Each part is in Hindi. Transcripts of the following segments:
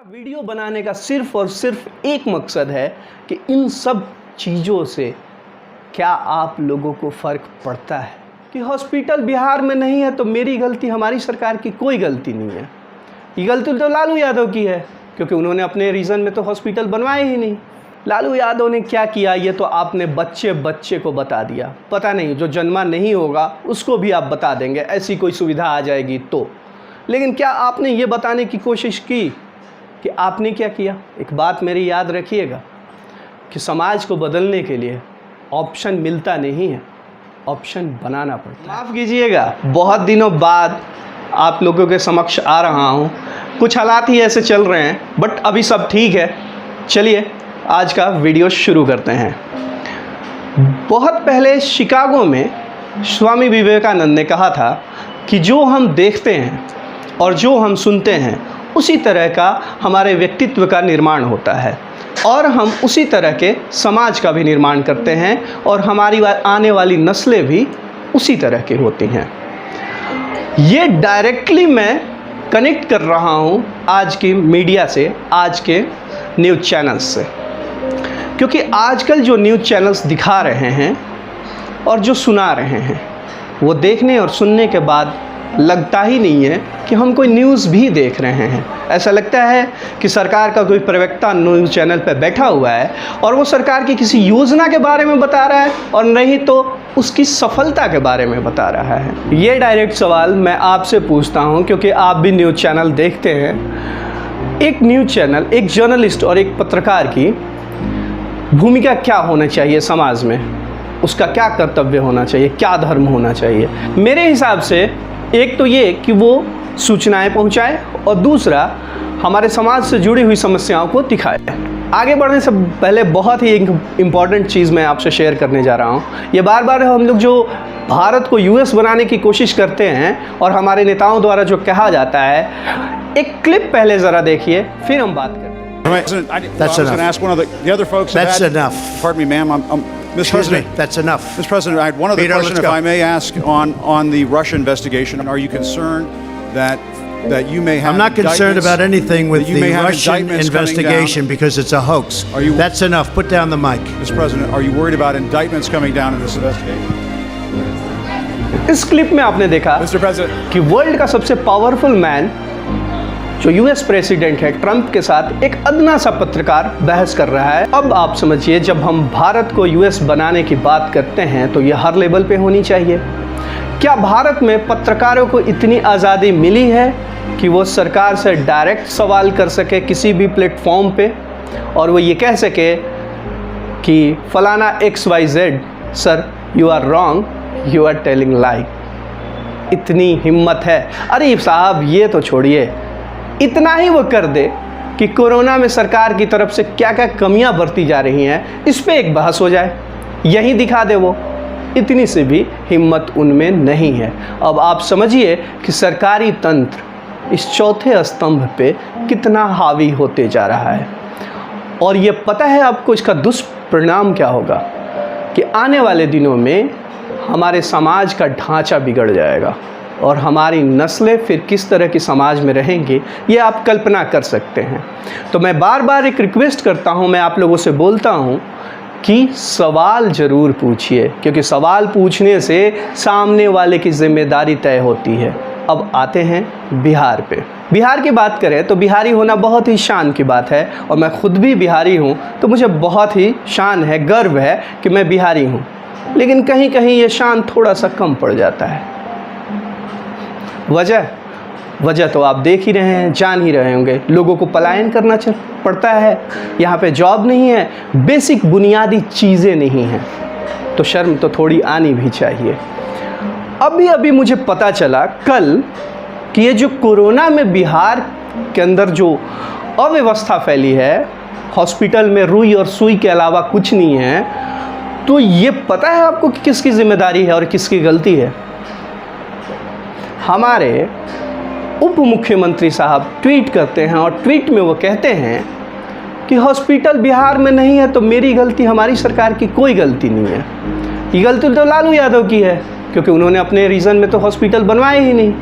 वीडियो बनाने का सिर्फ और सिर्फ एक मकसद है कि इन सब चीज़ों से क्या आप लोगों को फ़र्क पड़ता है कि हॉस्पिटल बिहार में नहीं है तो मेरी गलती, हमारी सरकार की कोई गलती नहीं है। ये गलती तो लालू यादव की है क्योंकि उन्होंने अपने रीजन में तो हॉस्पिटल बनवाए ही नहीं। लालू यादव ने क्या किया ये तो आपने बच्चे बच्चे को बता दिया, पता नहीं जो जन्मा नहीं होगा उसको भी आप बता देंगे ऐसी कोई सुविधा आ जाएगी तो। लेकिन क्या आपने ये बताने की कोशिश की कि आपने क्या किया? एक बात मेरी याद रखिएगा कि समाज को बदलने के लिए ऑप्शन मिलता नहीं है, ऑप्शन बनाना पड़ता है। माफ़ कीजिएगा, बहुत दिनों बाद आप लोगों के समक्ष आ रहा हूँ। कुछ हालात ही ऐसे चल रहे हैं बट अभी सब ठीक है। चलिए आज का वीडियो शुरू करते हैं। बहुत पहले शिकागो में स्वामी विवेकानंद ने कहा था कि जो हम देखते हैं और जो हम सुनते हैं उसी तरह का हमारे व्यक्तित्व का निर्माण होता है और हम उसी तरह के समाज का भी निर्माण करते हैं और हमारी आने वाली नस्लें भी उसी तरह की होती हैं। ये डायरेक्टली मैं कनेक्ट कर रहा हूँ आज की मीडिया से, आज के न्यूज़ चैनल्स से, क्योंकि आजकल जो न्यूज़ चैनल्स दिखा रहे हैं और जो सुना रहे हैं वो देखने और सुनने के बाद लगता ही नहीं है कि हम कोई न्यूज़ भी देख रहे हैं। ऐसा लगता है कि सरकार का कोई प्रवक्ता न्यूज़ चैनल पर बैठा हुआ है और वो सरकार की किसी योजना के बारे में बता रहा है और नहीं तो उसकी सफलता के बारे में बता रहा है। ये डायरेक्ट सवाल मैं आपसे पूछता हूँ क्योंकि आप भी न्यूज़ चैनल देखते हैं। एक न्यूज़ चैनल, एक जर्नलिस्ट और एक पत्रकार की भूमिका क्या होना चाहिए समाज में, उसका क्या कर्तव्य होना चाहिए, क्या धर्म होना चाहिए? मेरे हिसाब से एक तो ये कि वो सूचनाएं पहुंचाए और दूसरा हमारे समाज से जुड़ी हुई समस्याओं को दिखाए। आगे बढ़ने से पहले बहुत ही एक इम्पॉर्टेंट चीज़ मैं आपसे शेयर करने जा रहा हूँ। ये बार बार हम लोग जो भारत को यूएस बनाने की कोशिश करते हैं और हमारे नेताओं द्वारा जो कहा जाता है, एक क्लिप पहले ज़रा देखिए फिर हम बात करते हैं। That's enough. The other folks. That's enough. Pardon me, ma'am. Mr. Excuse President. me. That's enough. Mr. President, I had one other Peter, question, let's if go. I may ask, on the Russia investigation. Are you concerned that you may have? I'm not concerned indictments- about anything with that you the may have Russian indictments coming investigation because it's a hoax. Are you- That's enough. Put down the mic. Mr. President, are you worried about indictments coming down in this investigation? इस क्लिप में आपने देखा Mr. President. कि वर्ल्ड का सबसे पावरफुल मैन जो यूएस प्रेसिडेंट है ट्रंप के साथ एक अदना सा पत्रकार बहस कर रहा है। अब आप समझिए, जब हम भारत को यूएस बनाने की बात करते हैं तो ये हर लेवल पे होनी चाहिए। क्या भारत में पत्रकारों को इतनी आज़ादी मिली है कि वो सरकार से डायरेक्ट सवाल कर सके किसी भी प्लेटफॉर्म पे और वो ये कह सके कि फलाना XYZ sir you are wrong, you are telling lie? इतनी हिम्मत है? अरे साहब ये तो छोड़िए, इतना ही वो कर दे कि कोरोना में सरकार की तरफ से क्या क्या कमियां बरती जा रही हैं इस पे एक बहस हो जाए, यही दिखा दे वो। इतनी सी भी हिम्मत उनमें नहीं है। अब आप समझिए कि सरकारी तंत्र इस चौथे स्तंभ पे कितना हावी होते जा रहा है। और ये पता है आपको इसका दुष्परिणाम क्या होगा कि आने वाले दिनों में हमारे समाज का ढांचा बिगड़ जाएगा और हमारी नस्लें फिर किस तरह की समाज में रहेंगी ये आप कल्पना कर सकते हैं। तो मैं बार बार एक रिक्वेस्ट करता हूं, मैं आप लोगों से बोलता हूं कि सवाल ज़रूर पूछिए, क्योंकि सवाल पूछने से सामने वाले की जिम्मेदारी तय होती है। अब आते हैं बिहार पे। बिहार की बात करें तो बिहारी होना बहुत ही शान की बात है और मैं खुद भी बिहारी हूँ तो मुझे बहुत ही शान है, गर्व है कि मैं बिहारी हूँ। लेकिन कहीं कहीं ये शान थोड़ा सा कम पड़ जाता है। वजह तो आप देख ही रहे हैं, जान ही रहे होंगे। लोगों को पलायन करना पड़ता है, यहाँ पे जॉब नहीं है, बेसिक बुनियादी चीज़ें नहीं हैं, तो शर्म तो थोड़ी आनी भी चाहिए। अभी मुझे पता चला कल कि ये जो कोरोना में बिहार के अंदर जो अव्यवस्था फैली है, हॉस्पिटल में रुई और सुई के अलावा कुछ नहीं है, तो ये पता है आपको कि किसकी जिम्मेदारी है और किसकी गलती है? हमारे उप मुख्यमंत्री साहब ट्वीट करते हैं और ट्वीट में वो कहते हैं कि हॉस्पिटल बिहार में नहीं है तो मेरी गलती, हमारी सरकार की कोई गलती नहीं है। ये गलती तो लालू यादव की है क्योंकि उन्होंने अपने रीजन में तो हॉस्पिटल बनवाए ही नहीं।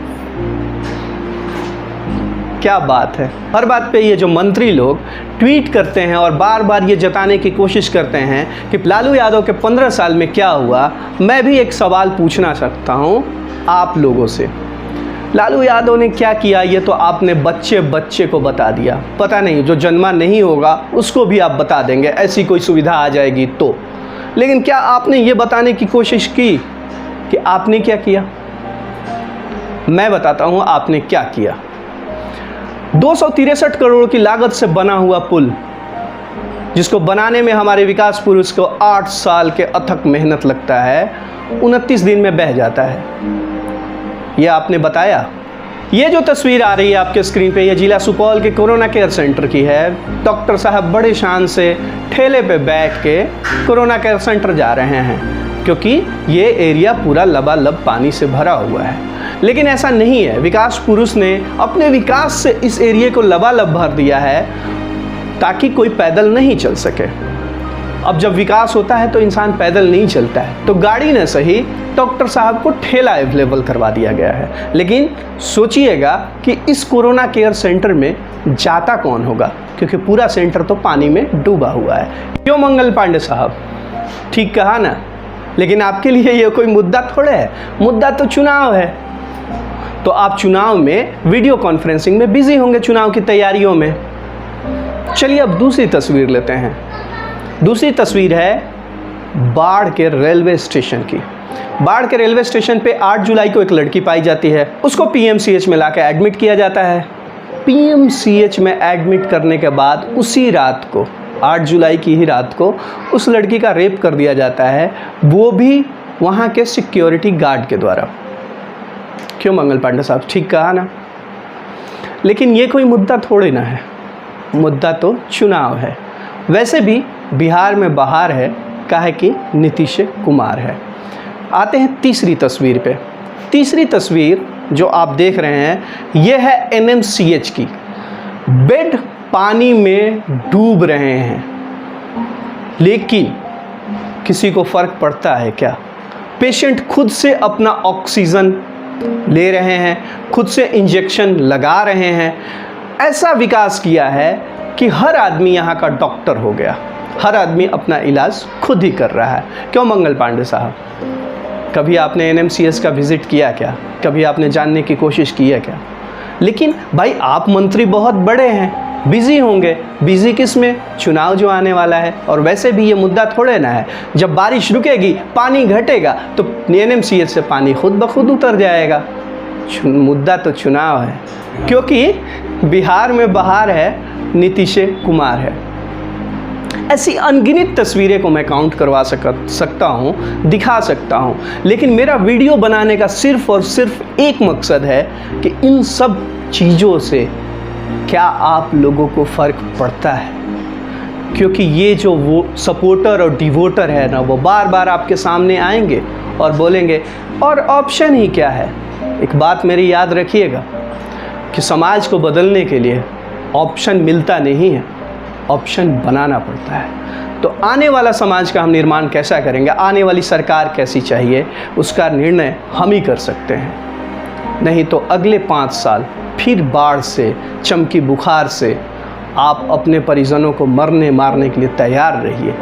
क्या बात है। हर बात पे ये जो मंत्री लोग ट्वीट करते हैं और बार बार ये जताने की कोशिश करते हैं कि लालू यादव के 15 साल में क्या हुआ। मैं भी एक सवाल पूछना सकता हूँ आप लोगों से। लालू यादव ने क्या किया ये तो आपने बच्चे बच्चे को बता दिया। पता नहीं जो जन्मा नहीं होगा उसको भी आप बता देंगे, ऐसी कोई सुविधा आ जाएगी तो। लेकिन क्या आपने ये बताने की कोशिश की कि आपने क्या किया? मैं बताता हूँ आपने क्या किया। 263 करोड़ की लागत से बना हुआ पुल, जिसको बनाने में हमारे विकास पुरुष को 8 साल के अथक मेहनत लगता है, 29 दिन में बह जाता है। ये आपने बताया। ये जो तस्वीर आ रही है आपके स्क्रीन पे, ये जिला सुपौल के कोरोना केयर सेंटर की है। डॉक्टर साहब बड़े शान से ठेले पे बैठ के कोरोना केयर सेंटर जा रहे हैं, क्योंकि ये एरिया पूरा लबालब पानी से भरा हुआ है। लेकिन ऐसा नहीं है। विकास पुरुष ने अपने विकास से इस एरिया को लबालब भर दिया है ताकि कोई पैदल नहीं चल सके। अब जब विकास होता है तो इंसान पैदल नहीं चलता है, तो गाड़ी ने सही डॉक्टर साहब को ठेला अवेलेबल करवा दिया गया है। लेकिन सोचिएगा कि इस कोरोना केयर सेंटर में जाता कौन होगा, क्योंकि पूरा सेंटर तो पानी में डूबा हुआ है। क्यों मंगल पांडे साहब, ठीक कहा ना? लेकिन आपके लिए ये कोई मुद्दा थोड़े है। मुद्दा तो चुनाव है। तो आप चुनाव में वीडियो कॉन्फ्रेंसिंग में बिजी होंगे, चुनाव की तैयारियों में। चलिए अब दूसरी तस्वीर लेते हैं। दूसरी तस्वीर है बाढ़ के रेलवे स्टेशन की। बाढ़ के रेलवे स्टेशन पे 8 जुलाई को एक लड़की पाई जाती है। उसको पीएमसीएच में लाकर एडमिट किया जाता है। पीएमसीएच में एडमिट करने के बाद उसी रात को, 8 जुलाई की ही रात को, उस लड़की का रेप कर दिया जाता है, वो भी वहाँ के सिक्योरिटी गार्ड के द्वारा। क्यों मंगल पांडे साहब, ठीक कहा ना? लेकिन ये कोई मुद्दा थोड़े ना है। मुद्दा तो चुनाव है। वैसे भी बिहार में बहार है, काहे कि नीतीश कुमार है। आते हैं तीसरी तस्वीर पे। तीसरी तस्वीर जो आप देख रहे हैं ये है एनएमसीएच की। बेड पानी में डूब रहे हैं, लेकिन किसी को फ़र्क पड़ता है क्या? पेशेंट खुद से अपना ऑक्सीजन ले रहे हैं, खुद से इंजेक्शन लगा रहे हैं। ऐसा विकास किया है कि हर आदमी यहाँ का डॉक्टर हो गया। हर आदमी अपना इलाज खुद ही कर रहा है। क्यों मंगल पांडे साहब, कभी आपने एनएमसीएच का विज़िट किया क्या? कभी आपने जानने की कोशिश की है क्या? लेकिन भाई आप मंत्री बहुत बड़े हैं, बिज़ी होंगे। बिज़ी किस में? चुनाव जो आने वाला है। और वैसे भी ये मुद्दा थोड़े ना है। जब बारिश रुकेगी, पानी घटेगा, तो एनएमसीएच से पानी खुद ब खुद उतर जाएगा। मुद्दा तो चुनाव है, क्योंकि बिहार में बहार है, नीतीश कुमार है। ऐसी अनगिनत तस्वीरें को मैं काउंट करवा सकता हूँ, दिखा सकता हूँ। लेकिन मेरा वीडियो बनाने का सिर्फ़ और सिर्फ एक मकसद है कि इन सब चीज़ों से क्या आप लोगों को फ़र्क पड़ता है? क्योंकि ये जो वो सपोर्टर और डिवोटर है ना, वो बार बार आपके सामने आएंगे और बोलेंगे और ऑप्शन ही क्या है। एक बात मेरी याद रखिएगा कि समाज को बदलने के लिए ऑप्शन मिलता नहीं है, ऑप्शन बनाना पड़ता है। तो आने वाला समाज का हम निर्माण कैसा करेंगे, आने वाली सरकार कैसी चाहिए, उसका निर्णय हम ही कर सकते हैं। नहीं तो अगले 5 साल फिर बाढ़ से, चमकी बुखार से आप अपने परिजनों को मरने मारने के लिए तैयार रहिए।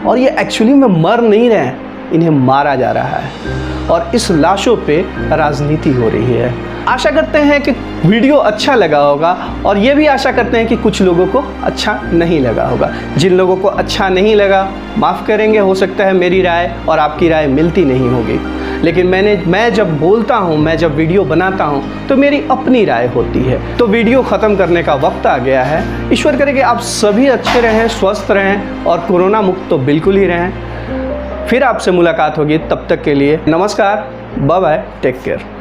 और ये एक्चुअली में मर नहीं रहे हैं, इन्हें मारा जा रहा है और इस लाशों पे राजनीति हो रही है। आशा करते हैं कि वीडियो अच्छा लगा होगा और ये भी आशा करते हैं कि कुछ लोगों को अच्छा नहीं लगा होगा। जिन लोगों को अच्छा नहीं लगा माफ़ करेंगे, हो सकता है मेरी राय और आपकी राय मिलती नहीं होगी। लेकिन मैं जब बोलता हूँ, मैं जब वीडियो बनाता हूँ तो मेरी अपनी राय होती है। तो वीडियो ख़त्म करने का वक्त आ गया है। ईश्वर करे कि आप सभी अच्छे रहें, स्वस्थ रहें और कोरोना मुक्त तो बिल्कुल ही रहें। फिर आपसे मुलाकात होगी, तब तक के लिए नमस्कार, बाय बाय, टेक केयर।